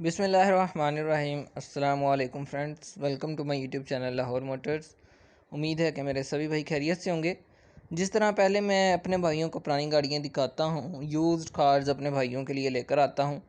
बिस्मिल्लाहिर्रहमानिर्रहीम। अस्सलाम वालेकुम friends, welcome to my YouTube channel Lahore Motors. उम्मीद है कि मेरे सभी भाई खैरियत से होंगे। जिस तरह पहले मैं अपने भाइयों को पुरानी गाड़ियाँ दिखाता हूँ, यूज्ड कार्स अपने भाइयों के लिए लेकर आता हूँ,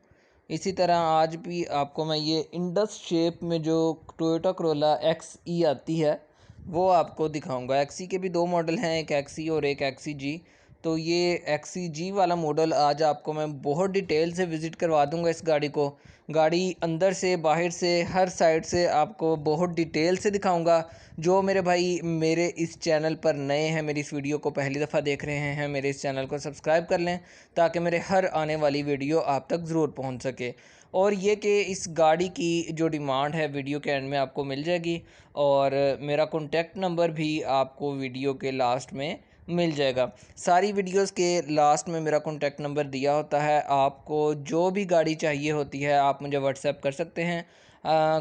इसी तरह आज भी आपको मैं ये इंडस शेप में जो टोयोटा करोला एक्स ई आती है वो आपको दिखाऊंगा। एक्स ई के भी दो मॉडल हैं, एक एक्स ई और एक एक्स ई जी। तो ये एक्स ई जी वाला मॉडल आज आपको मैं बहुत डिटेल से विज़िट करवा दूंगा इस गाड़ी को। गाड़ी अंदर से बाहर से हर साइड से आपको बहुत डिटेल से दिखाऊंगा। जो मेरे भाई मेरे इस चैनल पर नए हैं, मेरी इस वीडियो को पहली दफ़ा देख रहे हैं, मेरे इस चैनल को सब्सक्राइब कर लें ताकि मेरे हर आने वाली वीडियो आप तक ज़रूर पहुंच सके। और ये कि इस गाड़ी की जो डिमांड है वीडियो के एंड में आपको मिल जाएगी, और मेरा कॉन्टैक्ट नंबर भी आपको वीडियो के लास्ट में मिल जाएगा। सारी वीडियोस के लास्ट में मेरा कॉन्टैक्ट नंबर दिया होता है। आपको जो भी गाड़ी चाहिए होती है आप मुझे व्हाट्सएप कर सकते हैं।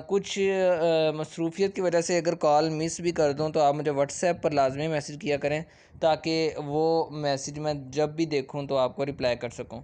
कुछ मसरूफियत की वजह से अगर कॉल मिस भी कर दूं तो आप मुझे व्हाट्सएप पर लाजमी मैसेज किया करें ताकि वो मैसेज मैं जब भी देखूं तो आपको रिप्लाई कर सकूं।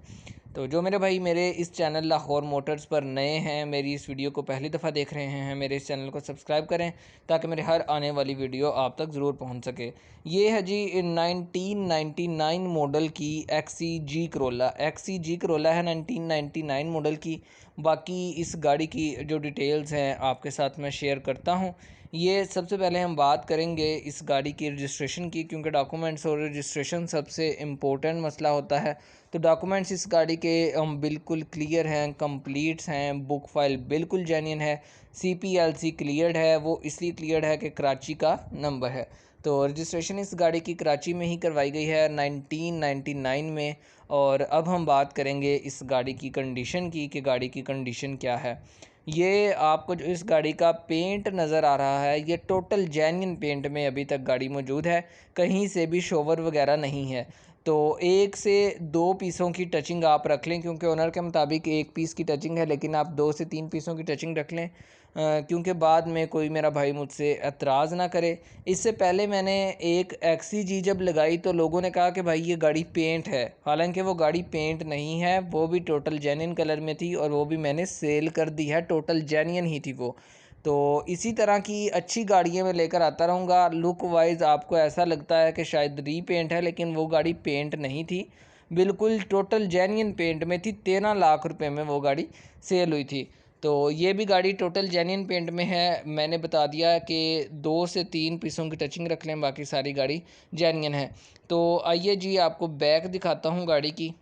तो जो मेरे भाई मेरे इस चैनल लाहौर मोटर्स पर नए हैं, मेरी इस वीडियो को पहली दफ़ा देख रहे हैं, मेरे इस चैनल को सब्सक्राइब करें ताकि मेरे हर आने वाली वीडियो आप तक ज़रूर पहुंच सके। ये है जी 1999 मॉडल की एक्सी जी करोला। एक्सी जी करोला है 1999 मॉडल की। बाकी इस गाड़ी की जो डिटेल्स हैं आपके साथ मैं शेयर करता हूँ। ये सबसे पहले हम बात करेंगे इस गाड़ी की रजिस्ट्रेशन की, क्योंकि डॉक्यूमेंट्स और रजिस्ट्रेशन सबसे इम्पोर्टेंट मसला होता है। तो डॉक्यूमेंट्स इस गाड़ी के बिल्कुल क्लियर हैं, कंप्लीट्स हैं, बुक फाइल बिल्कुल जेन्युइन है, CPLC क्लियर्ड है। वो इसलिए क्लियर्ड है कि कराची का नंबर है। तो रजिस्ट्रेशन इस गाड़ी की कराची में ही करवाई गई है 1999 में। और अब हम बात करेंगे इस गाड़ी की कंडीशन की कि गाड़ी की कंडीशन क्या है। ये आपको जो इस गाड़ी का पेंट नज़र आ रहा है ये टोटल जेन्युइन पेंट में अभी तक गाड़ी मौजूद है, कहीं से भी शोवर वगैरह नहीं है। तो एक से दो पीसों की टचिंग आप रख लें, क्योंकि ओनर के मुताबिक एक पीस की टचिंग है, लेकिन आप 2 से 3 पीसों की टचिंग रख लें क्योंकि बाद में कोई मेरा भाई मुझसे एतराज़ ना करे। इससे पहले मैंने एक एक्सी जी जब लगाई तो लोगों ने कहा कि भाई ये गाड़ी पेंट है, हालांकि वो गाड़ी पेंट नहीं है, वो भी टोटल जेन्युइन कलर में थी और वो भी मैंने सेल कर दी है, टोटल जेन्युइन ही थी वो। तो इसी तरह की अच्छी गाड़ियाँ मैं लेकर आता रहूँगा। लुक वाइज आपको ऐसा लगता है कि शायद रीपेंट है, लेकिन वो गाड़ी पेंट नहीं थी, बिल्कुल टोटल जेन्युइन पेंट में थी। 13 लाख रुपए में वो गाड़ी सेल हुई थी। तो ये भी गाड़ी टोटल जेन्युइन पेंट में है। मैंने बता दिया कि 2 से 3 पीसों की टचिंग रख लें, बाकी सारी गाड़ी जेन्युइन है। तो आइए जी आपको बैक दिखाता हूँ गाड़ी की।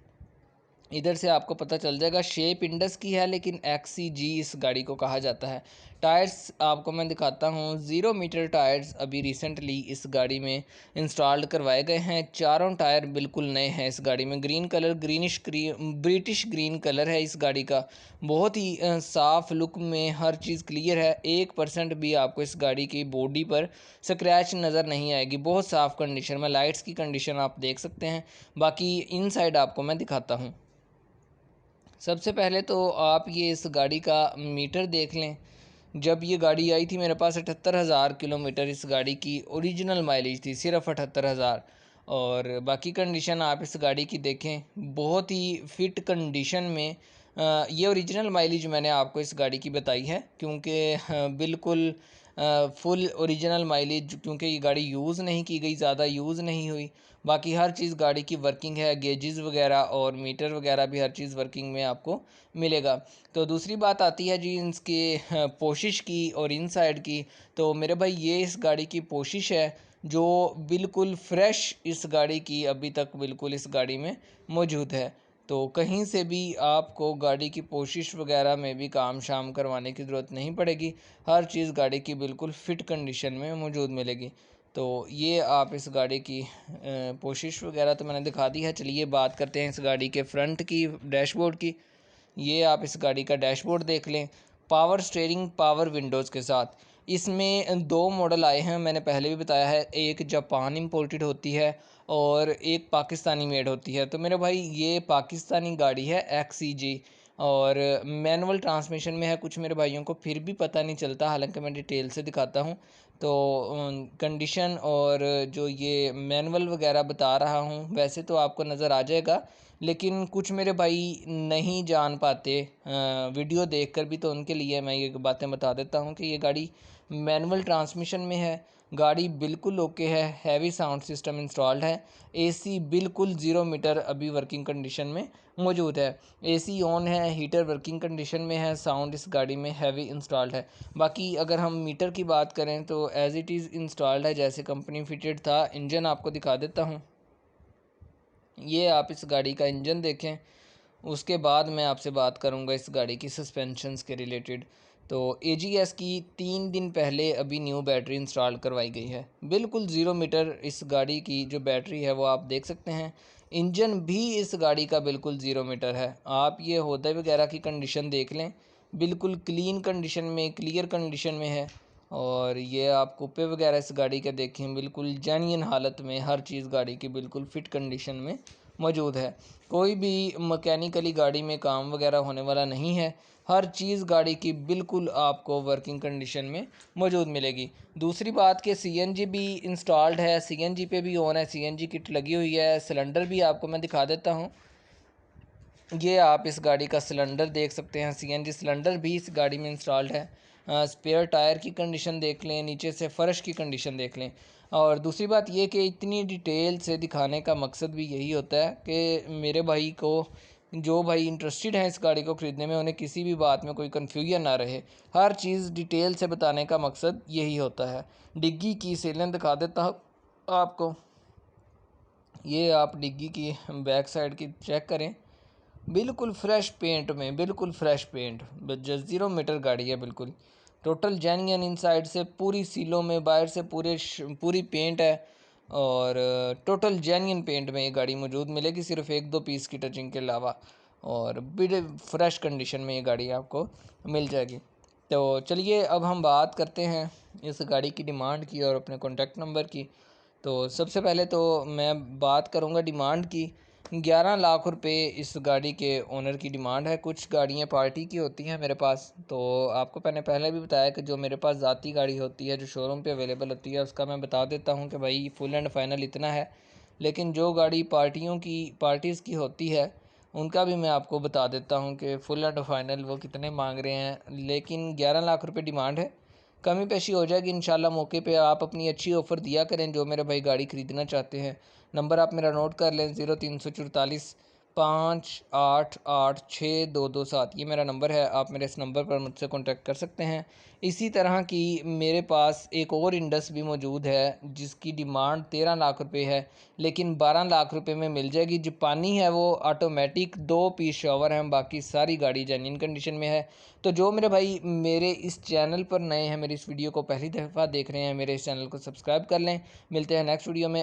इधर से आपको पता चल जाएगा, शेप इंडस की है लेकिन XCG इस गाड़ी को कहा जाता है। टायर्स आपको मैं दिखाता हूँ, 0 मीटर टायर्स अभी रिसेंटली इस गाड़ी में इंस्टॉल्ड करवाए गए हैं। चारों टायर बिल्कुल नए हैं इस गाड़ी में। Green colour, greenish British green colour है इस गाड़ी का। बहुत ही साफ लुक में हर चीज़ क्लियर है। 1% भी आपको इस गाड़ी की बॉडी पर स्क्रैच नज़र नहीं आएगी, बहुत साफ़ कंडीशन में। लाइट्स की कंडीशन आप देख सकते हैं। बाकी इनसाइड आपको मैं दिखाता हूँ। सबसे पहले तो आप ये इस गाड़ी का मीटर देख लें। जब ये गाड़ी आई थी मेरे पास 78,000 किलोमीटर इस गाड़ी की ओरिजिनल माइलेज थी, सिर्फ 78,000। और बाकी कंडीशन आप इस गाड़ी की देखें, बहुत ही फिट कंडीशन में। ये ओरिजिनल माइलेज मैंने आपको इस गाड़ी की बताई है, क्योंकि बिल्कुल फुल ओरिजिनल माइलेज, क्योंकि ये गाड़ी यूज़ नहीं की गई, ज़्यादा यूज़ नहीं हुई। बाकी हर चीज़ गाड़ी की वर्किंग है, गेजेस वगैरह और मीटर वगैरह भी हर चीज़ वर्किंग में आपको मिलेगा। तो दूसरी बात आती है जी इसके पोशिश की और इनसाइड की। तो मेरे भाई ये इस गाड़ी की पोशिश है जो बिल्कुल फ्रेश इस गाड़ी की अभी तक बिल्कुल इस गाड़ी में मौजूद है। तो कहीं से भी आपको गाड़ी की पोशिश वगैरह में भी काम शाम करवाने की ज़रूरत नहीं पड़ेगी। हर चीज़ गाड़ी की बिल्कुल फ़िट कंडीशन में मौजूद मिलेगी। तो ये आप इस गाड़ी की पोशिश वगैरह तो मैंने दिखा दी है। चलिए बात करते हैं इस गाड़ी के फ्रंट की, डैशबोर्ड की। ये आप इस गाड़ी का डैशबोर्ड देख लें, पावर स्टीयरिंग, पावर विंडोज़ के साथ। इसमें दो मॉडल आए हैं, मैंने पहले भी बताया है, एक जापान इंपोर्टेड होती है और एक पाकिस्तानी मेड होती है। तो मेरे भाई ये पाकिस्तानी गाड़ी है XCG, और मैनुअल ट्रांसमिशन में है। कुछ मेरे भाइयों को फिर भी पता नहीं चलता, हालांकि मैं डिटेल से दिखाता हूँ। तो कंडीशन और जो ये मैनुअल वगैरह बता रहा हूँ वैसे तो आपको नज़र आ जाएगा, लेकिन कुछ मेरे भाई नहीं जान पाते वीडियो देखकर भी, तो उनके लिए मैं ये बातें बता देता हूँ कि ये गाड़ी मैनुअल ट्रांसमिशन में है। गाड़ी बिल्कुल ओके है, हैवी साउंड सिस्टम इंस्टॉल्ड है, एसी बिल्कुल 0 मीटर अभी वर्किंग कंडीशन में मौजूद है, एसी ऑन है, हीटर वर्किंग कंडीशन में है, साउंड इस गाड़ी में हैवी इंस्टॉल्ड है। बाकी अगर हम मीटर की बात करें तो एज़ इट इज़ इंस्टॉल्ड है जैसे कंपनी फिटेड था। इंजन आपको दिखा देता हूँ, ये आप इस गाड़ी का इंजन देखें, उसके बाद मैं आपसे बात करूंगा इस गाड़ी की सस्पेंशंस के रिलेटेड। तो AGS की 3 दिन पहले अभी न्यू बैटरी इंस्टॉल करवाई गई है, बिल्कुल 0 मीटर इस गाड़ी की जो बैटरी है वो आप देख सकते हैं। इंजन भी इस गाड़ी का बिल्कुल 0 मीटर है। आप ये होदा वगैरह की कंडीशन देख लें, बिल्कुल क्लीन कंडीशन में, क्लियर कंडीशन में है। और ये आप कुप्पे वगैरह इस गाड़ी के देखें, बिल्कुल जेन्युइन हालत में, हर चीज़ गाड़ी की बिल्कुल फ़िट कंडीशन में मौजूद है। कोई भी मैकेनिकली गाड़ी में काम वगैरह होने वाला नहीं है, हर चीज़ गाड़ी की बिल्कुल आपको वर्किंग कंडीशन में मौजूद मिलेगी। दूसरी बात कि CNG भी इंस्टॉल्ड है, CNG पे भी ऑन है, CNG किट लगी हुई है। सिलेंडर भी आपको मैं दिखा देता हूँ, ये आप इस गाड़ी का सिलेंडर देख सकते हैं, CNG सिलेंडर भी इस गाड़ी में इंस्टॉल्ड है। स्पेयर टायर की कंडीशन देख लें, नीचे से फ़र्श की कंडीशन देख लें। और दूसरी बात ये कि इतनी डिटेल से दिखाने का मकसद भी यही होता है कि मेरे भाई को, जो भाई इंटरेस्टेड हैं इस गाड़ी को ख़रीदने में, उन्हें किसी भी बात में कोई कन्फ्यूजन ना रहे। हर चीज़ डिटेल से बताने का मकसद यही होता है। डिग्गी की सेलन दिखा देता हूँ आपको, ये आप डिग्गी की बैक साइड की चेक करें, बिल्कुल फ्रेश पेंट में, बिल्कुल फ्रेश पेंट, जस्ट 0 मीटर गाड़ी है, बिल्कुल टोटल जेन्युइन इनसाइड से, पूरी सीलों में, बाहर से पूरी पेंट है। और टोटल जेन्युइन पेंट में ये गाड़ी मौजूद मिलेगी, सिर्फ 1-2 पीस की टचिंग के अलावा। और बड़े फ्रेश कंडीशन में ये गाड़ी आपको मिल जाएगी। तो चलिए अब हम बात करते हैं इस गाड़ी की डिमांड की और अपने कॉन्टैक्ट नंबर की। तो सबसे पहले तो मैं बात करूंगा डिमांड की। 11 लाख रुपए इस गाड़ी के ओनर की डिमांड है। कुछ गाड़ियां पार्टी की होती हैं मेरे पास, तो आपको मैंने पहले भी बताया कि जो मेरे पास ज़ाती गाड़ी होती है, जो शोरूम पे अवेलेबल होती है, उसका मैं बता देता हूं कि भाई फुल एंड फाइनल इतना है। लेकिन जो गाड़ी पार्टीज़ की होती है, उनका भी मैं आपको बता देता हूं कि फुल एंड फाइनल वो कितने मांग रहे हैं। लेकिन 11 लाख रुपये डिमांड है, कमी पेशी हो जाएगी इंशाल्लाह मौके पे। आप अपनी अच्छी ऑफ़र दिया करें जो मेरे भाई गाड़ी ख़रीदना चाहते हैं। नंबर आप मेरा नोट कर लें, 0344 588 6227, ये मेरा नंबर है। आप मेरे इस नंबर पर मुझसे कॉन्टैक्ट कर सकते हैं। इसी तरह की मेरे पास एक और इंडस भी मौजूद है जिसकी डिमांड 13 लाख रुपए है, लेकिन 12 लाख रुपए में मिल जाएगी। जापानी है वो, ऑटोमेटिक, 2 पीस शॉवर हैं, बाकी सारी गाड़ी जेन्युइन कंडीशन में है। तो जो मेरे भाई मेरे इस चैनल पर नए हैं, मेरी इस वीडियो को पहली दफ़ा देख रहे हैं, मेरे इस चैनल को सब्सक्राइब कर लें। मिलते हैं नेक्स्ट वीडियो में।